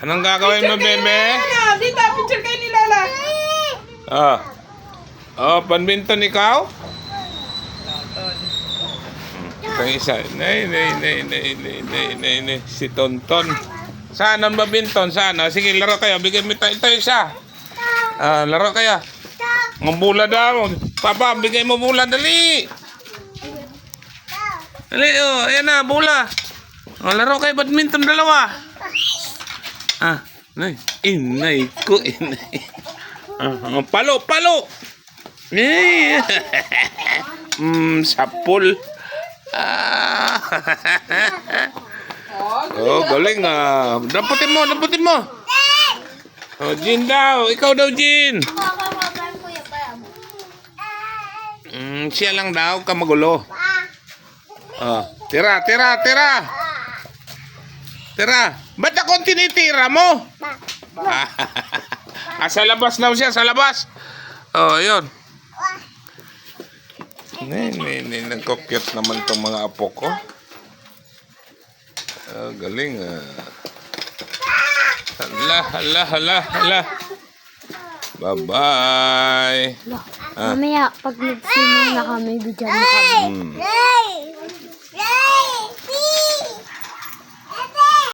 Anong gagawin mo, bebe? Dito, picture kayo ni Lola. Badminton ikaw? Itong isa. Nay. Si Tonton. Saan ang badminton? Saan? Sige, laro kayo. Bigyan mo ito isa. Laro kayo. Ang bola daw. Papa, bigay mo bola. Dali. Dali, ayan na, bola. Laro kayo badminton dalawa. Inay ko. Palo. Sapul. Galing Damputin mo. Jin daw. Ikaw daw, Jin. Siya lang daw, kamagulo. Tira. Ba't ako tinitira mo? Sa labas daw siya, sa labas. Yun. Nagko-cute naman tong mga apo ko. Galing Hala. Bye-bye. Mamaya, pag nagsimula na kami, bigyan mo kami.